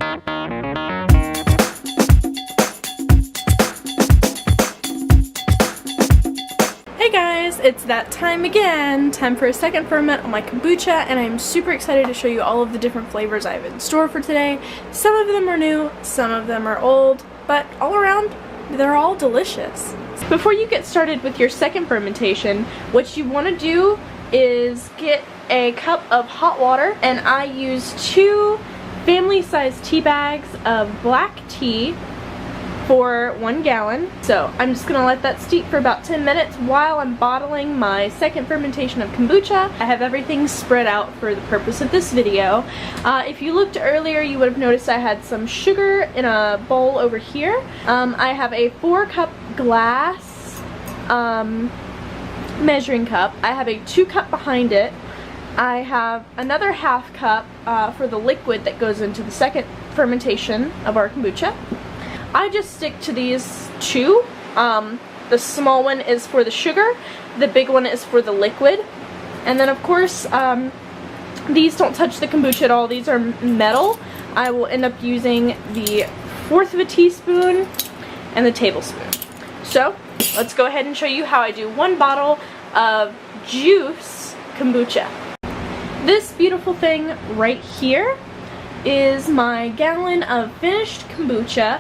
Hey guys, it's that time again. Time for a second ferment on my kombucha, and I'm super excited to show you all of the different flavors I have in store for today. Some of them are new, some of them are old, but all around, they're all delicious. Before you get started with your second fermentation, what you want to do is get a cup of hot water, and I use 2 family-sized tea bags of black tea for 1 gallon. So I'm just gonna let that steep for about 10 minutes while I'm bottling my second fermentation of kombucha. I have everything spread out for the purpose of this video. If you looked earlier, you would have noticed I had some sugar in a bowl over here. I have a 4-cup glass measuring cup. I have a 2-cup behind it. I have another 1/2 cup for the liquid that goes into the second fermentation of our kombucha. I just stick to these 2. The small one is for the sugar, the big one is for the liquid. And then of course, these don't touch the kombucha at all. These are metal. I will end up using the 1/4 of a teaspoon and the tablespoon. So let's go ahead and show you how I do 1 bottle of juice kombucha. This beautiful thing right here is my gallon of finished kombucha.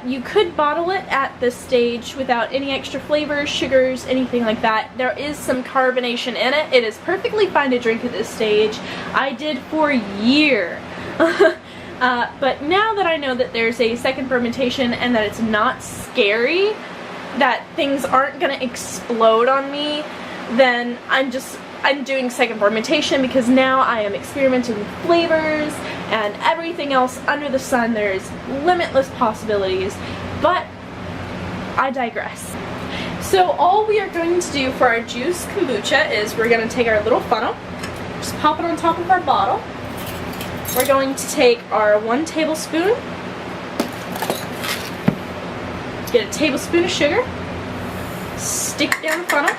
You could bottle it at this stage without any extra flavors, sugars, anything like that. There is some carbonation in it. It is perfectly fine to drink at this stage. I did for a year. But now that I know that there's a second fermentation and that it's not scary, that things aren't going to explode on me, then I'm doing second fermentation because now I am experimenting with flavors and everything else under the sun. There's limitless possibilities, but I digress. So all we are going to do for our juice kombucha is we're going to take our little funnel, just pop it on top of our bottle. We're going to take our 1 tablespoon, get a tablespoon of sugar, stick it down the funnel.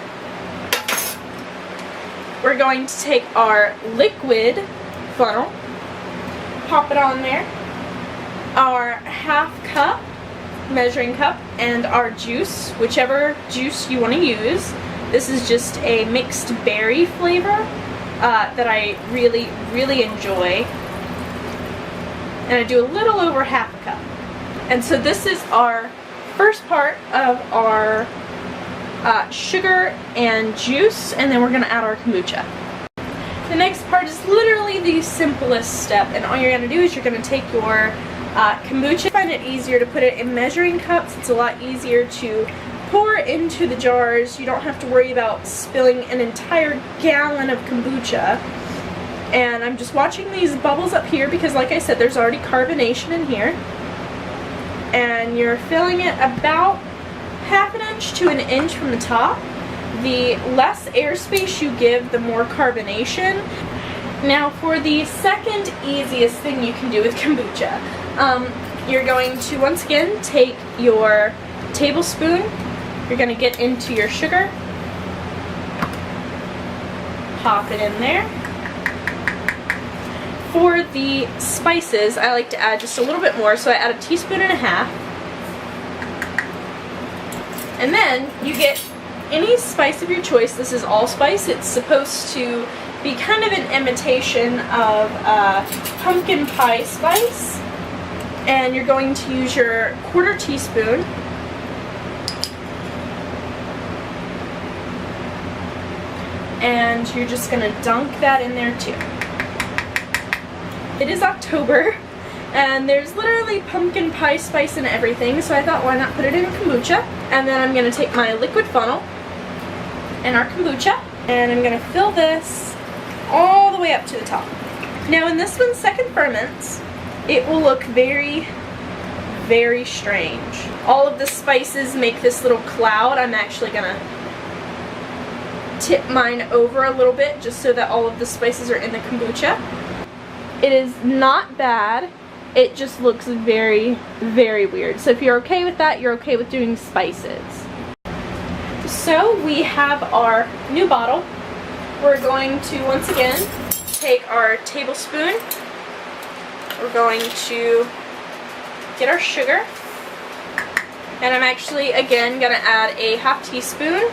We're going to take our liquid funnel, pop it on there, our 1/2 cup measuring cup, and our juice, whichever juice you want to use. This is just a mixed berry flavor that I really, really enjoy. And I do a little over 1/2 cup. And so this is our first part of our sugar and juice, and then we're going to add our kombucha. The next part is literally the simplest step, and all you're going to do is you're going to take your kombucha. I find it easier to put it in measuring cups. It's a lot easier to pour into the jars. You don't have to worry about spilling an entire gallon of kombucha. And I'm just watching these bubbles up here because, like I said, there's already carbonation in here. And you're filling it about 1/2 inch to 1 inch from the top. The less airspace you give, the more carbonation. Now for the second easiest thing you can do with kombucha, you're going to once again take your tablespoon, you're going to get into your sugar, pop it in there. For the spices, I like to add just a little bit more, so I add 1.5 teaspoons. And then you get any spice of your choice. This is allspice. It's supposed to be kind of an imitation of pumpkin pie spice. And you're going to use your 1/4 teaspoon. And you're just going to dunk that in there too. It is October, and there's literally pumpkin pie spice in everything, so I thought, why not put it in kombucha? And then I'm going to take my liquid funnel and our kombucha, and I'm going to fill this all the way up to the top. Now when this one second ferments, it will look very, very strange. All of the spices make this little cloud. I'm actually going to tip mine over a little bit just so that all of the spices are in the kombucha. It is not bad. It just looks very, very weird. So if you're okay with that, you're okay with doing spices. So we have our new bottle. We're going to once again take our tablespoon. we're going to get our sugar. And I'm actually, again, going to add a half teaspoon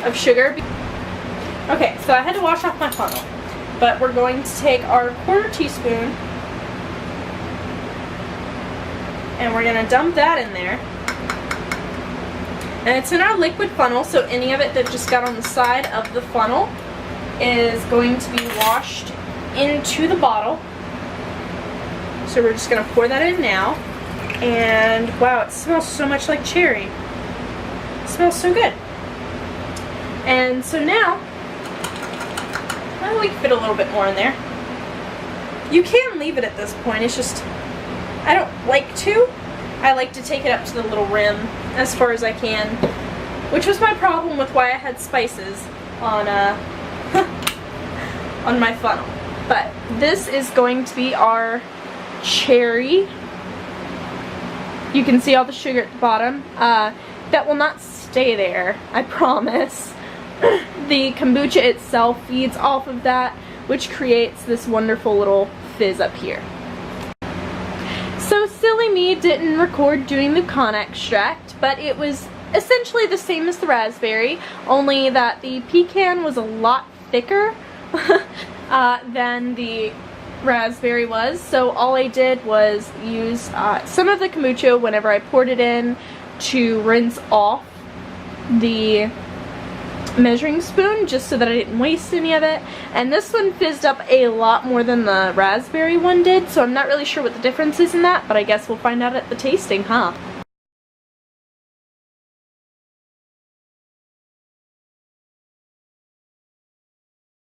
of sugar. Okay, so I had to wash off my funnel. But we're going to take our 1/4 teaspoon and we're going to dump that in there. And it's in our liquid funnel, so any of it that just got on the side of the funnel is going to be washed into the bottle. So we're just going to pour that in now. And wow, it smells so much like cherry. It smells so good. And so now, well, we can fit a little bit more in there. You can leave it at this point, it's just, I don't like to. I like to take it up to the little rim as far as I can, which was my problem with why I had spices on on my funnel. But this is going to be our cherry. You can see all the sugar at the bottom. That will not stay there, I promise. The kombucha itself feeds off of that, which creates this wonderful little fizz up here. So silly me didn't record doing the con extract, but it was essentially the same as the raspberry, only that the pecan was a lot thicker than the raspberry was. So all I did was use some of the kombucha whenever I poured it in to rinse off the measuring spoon, just so that I didn't waste any of it. And this one fizzed up a lot more than the raspberry one did, so I'm not really sure what the difference is in that, but I guess we'll find out at the tasting, huh?